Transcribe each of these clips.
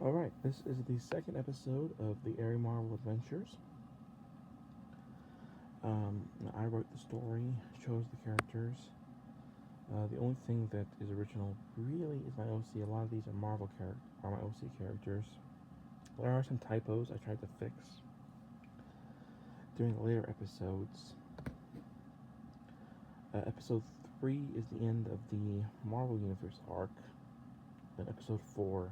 Alright, this is the second episode of the Airy Marvel Adventures. I wrote the story, chose the characters. The only thing that is original really is my OC. A lot of these are my OC characters. There are some typos I tried to fix during the later episodes. Episode 3 is the end of the Marvel Universe arc. Then episode 4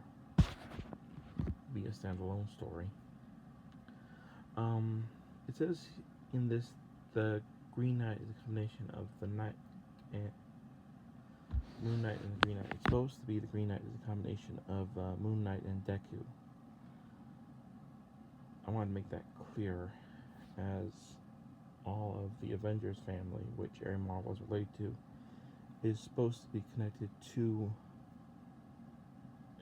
will be a standalone story. It says in this the Green Knight is a combination of the Night and Moon Knight and the Green Knight. It's supposed to be the Green Knight is a combination of Moon Knight and Deku. I want to make that clear, as all of the Avengers family, which Airy Marvel is related to, is supposed to be connected to.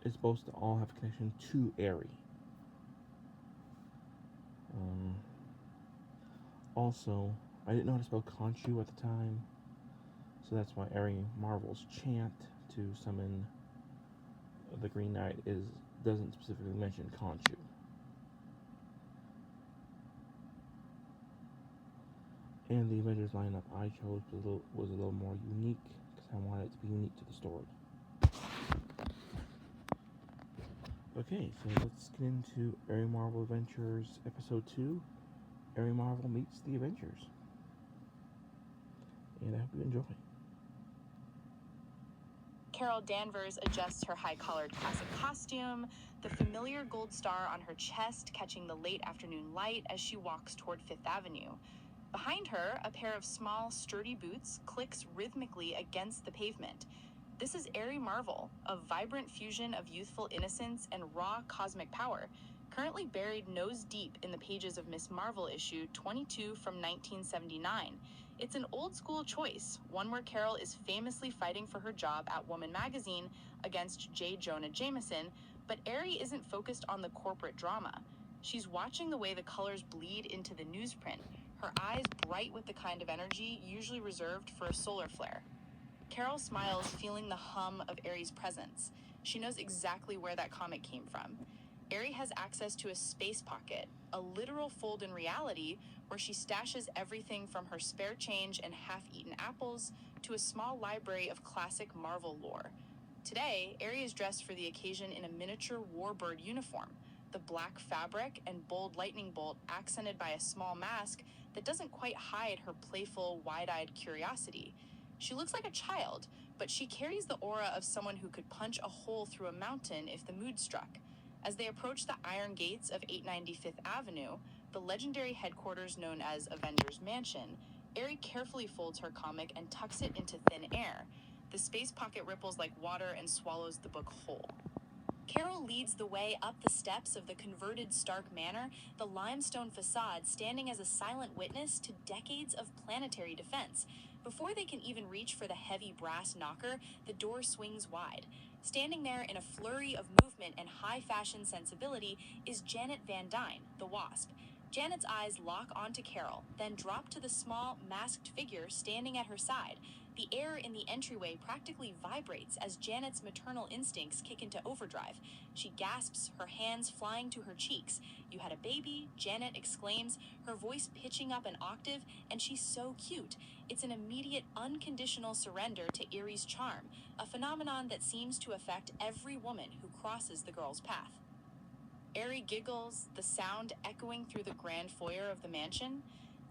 Is supposed to all have a connection to Airy. Also, I didn't know how to spell Khonshu at the time, so that's why Airy Marvel's chant to summon the Green Knight doesn't specifically mention Khonshu. And the Avengers lineup I chose was a little more unique because I wanted it to be unique to the story. Okay, so let's get into Airy Marvel Adventures Episode 2. Airy Marvel meets the Avengers. And I hope you enjoy. Carol Danvers adjusts her high-collared classic costume, the familiar gold star on her chest catching the late afternoon light as she walks toward Fifth Avenue. Behind her, a pair of small, sturdy boots clicks rhythmically against the pavement. This is Airy Marvel, a vibrant fusion of youthful innocence and raw cosmic power, currently buried nose-deep in the pages of Miss Marvel issue 22 from 1979. It's an old-school choice, one where Carol is famously fighting for her job at Woman magazine against J. Jonah Jameson, but Airy isn't focused on the corporate drama. She's watching the way the colors bleed into the newsprint, her eyes bright with the kind of energy usually reserved for a solar flare. Carol smiles, feeling the hum of Airy's presence. She knows exactly where that comic came from. Airy has access to a space pocket, a literal fold in reality where she stashes everything from her spare change and half-eaten apples to a small library of classic Marvel lore. Today, Airy is dressed for the occasion in a miniature warbird uniform, the black fabric and bold lightning bolt accented by a small mask that doesn't quite hide her playful, wide-eyed curiosity. She looks like a child, but she carries the aura of someone who could punch a hole through a mountain if the mood struck. As they approach the iron gates of 890 Fifth Avenue, the legendary headquarters known as Avengers Mansion, Airy carefully folds her comic and tucks it into thin air. The space pocket ripples like water and swallows the book whole. Carol leads the way up the steps of the converted Stark Manor, the limestone facade standing as a silent witness to decades of planetary defense. Before they can even reach for the heavy brass knocker, the door swings wide. Standing there in a flurry of movement and high-fashion sensibility is Janet Van Dyne, the Wasp. Janet's eyes lock onto Carol, then drop to the small, masked figure standing at her side. The air in the entryway practically vibrates as Janet's maternal instincts kick into overdrive. She gasps, her hands flying to her cheeks. "You had a baby," Janet exclaims, her voice pitching up an octave, and she's so cute. It's an immediate, unconditional surrender to Airy's charm, a phenomenon that seems to affect every woman who crosses the girl's path. Airy giggles, the sound echoing through the grand foyer of the mansion.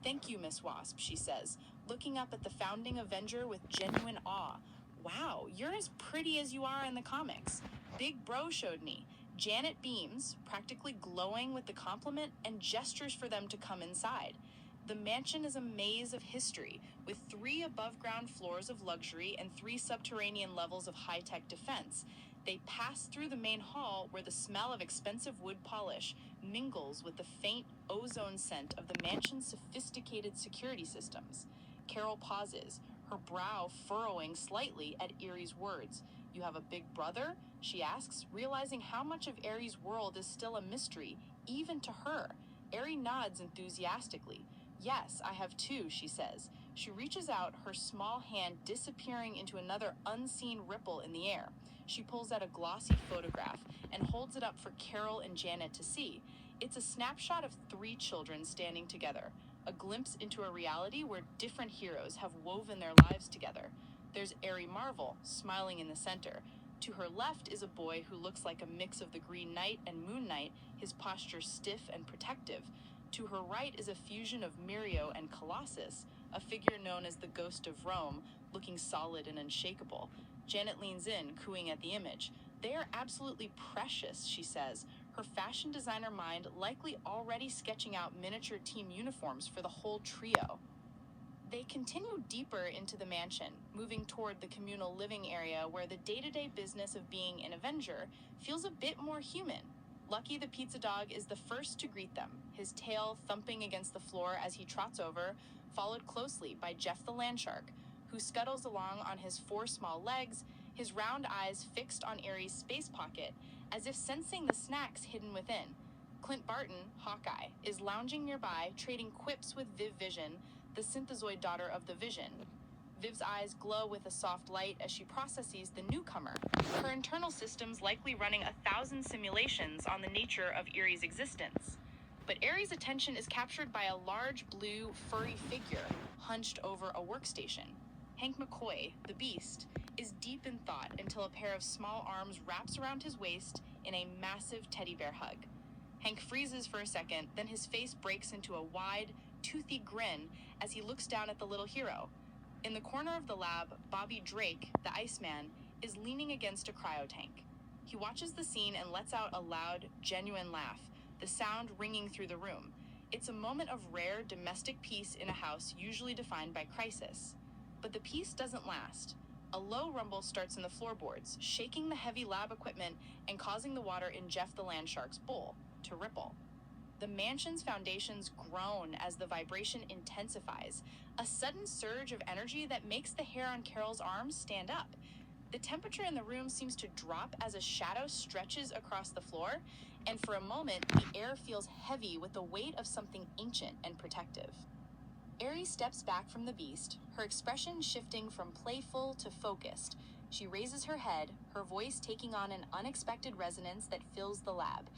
"Thank you, Miss Wasp," she says, looking up at the founding Avenger with genuine awe. "Wow, you're as pretty as you are in the comics. Big Bro showed me." Janet beams, practically glowing with the compliment, and gestures for them to come inside. The mansion is a maze of history, with 3 above-ground floors of luxury and 3 subterranean levels of high-tech defense. They pass through the main hall where the smell of expensive wood polish mingles with the faint ozone scent of the mansion's sophisticated security systems. Carol pauses, her brow furrowing slightly at Airy's words. "You have a big brother?" she asks, realizing how much of Airy's world is still a mystery, even to her. Airy nods enthusiastically. "Yes, I have 2, she says. She reaches out, her small hand disappearing into another unseen ripple in the air. She pulls out a glossy photograph and holds holds it up for Carol and Janet to see. It's a snapshot of 3 children standing together, a glimpse into a reality where different heroes have woven their lives together. There's Aerie Marvel, smiling in the center. To her left is a boy who looks like a mix of the Green Knight and Moon Knight, his posture stiff and protective. To her right is a fusion of Mirio and Colossus, a figure known as the Ghost of Rome, looking solid and unshakable. Janet leans in, cooing at the image. "They are absolutely precious," she says, her fashion designer mind likely already sketching out miniature team uniforms for the whole trio. They continue deeper into the mansion, moving toward the communal living area where the day-to-day business of being an Avenger feels a bit more human. Lucky the pizza dog is the first to greet them, his tail thumping against the floor as he trots over, followed closely by Jeff the Landshark, who scuttles along on his 4 small legs, his round eyes fixed on Aerie's space pocket, as if sensing the snacks hidden within. Clint Barton, Hawkeye, is lounging nearby, trading quips with Viv Vision, the synthezoid daughter of the Vision. Viv's eyes glow with a soft light as she processes the newcomer, her internal systems likely running 1,000 simulations on the nature of Aerie's existence. But Aerie's attention is captured by a large blue, furry figure hunched over a workstation. Hank McCoy, the Beast, is deep in thought until a pair of small arms wraps around his waist in a massive teddy bear hug. Hank freezes for a second, then his face breaks into a wide, toothy grin as he looks down at the little hero. In the corner of the lab, Bobby Drake, the Iceman, is leaning against a cryotank. He watches the scene and lets out a loud, genuine laugh, the sound ringing through the room. It's a moment of rare domestic peace in a house usually defined by crisis. But the peace doesn't last. A low rumble starts in the floorboards, shaking the heavy lab equipment and causing the water in Jeff the Landshark's bowl to ripple. The mansion's foundations groan as the vibration intensifies, a sudden surge of energy that makes the hair on Carol's arms stand up. The temperature in the room seems to drop as a shadow stretches across the floor, and for a moment, the air feels heavy with the weight of something ancient and protective. Aerie steps back from the Beast, her expression shifting from playful to focused. She raises her head, her voice taking on an unexpected resonance that fills the lab.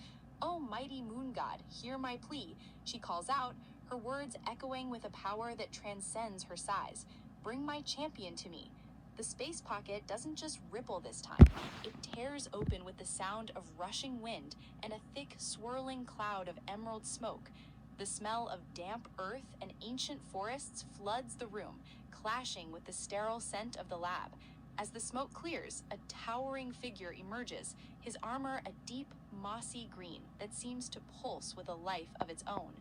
"Oh, mighty moon god, hear my plea," she calls out, her words echoing with a power that transcends her size. "Bring my champion to me." The space pocket doesn't just ripple this time. It tears open with the sound of rushing wind and a thick, swirling cloud of emerald smoke. The smell of damp earth and ancient forests floods the room, clashing with the sterile scent of the lab. As the smoke clears, a towering figure emerges, his armor a deep, mossy green that seems to pulse with a life of its own.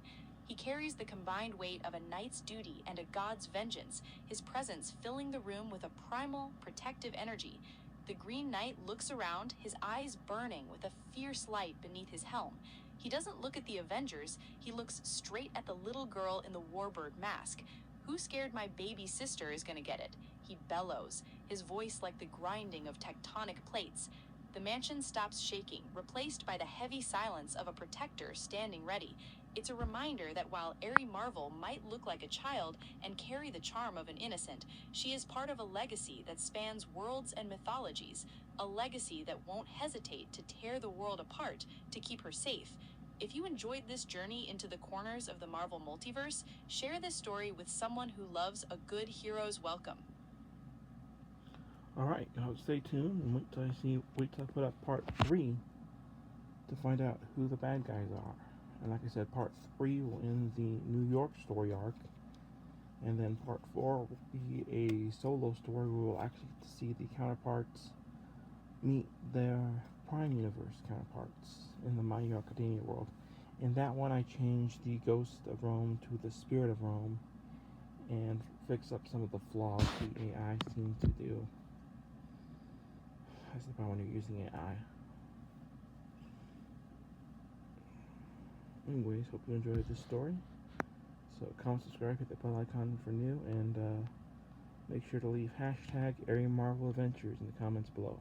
He carries the combined weight of a knight's duty and a god's vengeance, his presence filling the room with a primal, protective energy. The Green Knight looks around, his eyes burning with a fierce light beneath his helm. He doesn't look at the Avengers, he looks straight at the little girl in the warbird mask. "Who scared my baby sister is gonna get it," he bellows, his voice like the grinding of tectonic plates. The mansion stops shaking, replaced by the heavy silence of a protector standing ready. It's a reminder that while Aerie Marvel might look like a child and carry the charm of an innocent, she is part of a legacy that spans worlds and mythologies, a legacy that won't hesitate to tear the world apart to keep her safe. If you enjoyed this journey into the corners of the Marvel multiverse, share this story with someone who loves a good hero's welcome. Alright, now stay tuned and wait till I put up part 3 to find out who the bad guys are. And like I said, part 3 will end the New York story arc, and then part 4 will be a solo story where we'll actually get to see the counterparts meet their Prime Universe counterparts in the My Hero Academia world. In that one, I changed the Ghost of Rome to the Spirit of Rome and fix up some of the flaws the AI seems to do. That's the problem when you're using AI. Anyways, hope you enjoyed this story. So comment, subscribe, hit the bell icon for new, and make sure to leave hashtag Aerie Marvel Adventures in the comments below.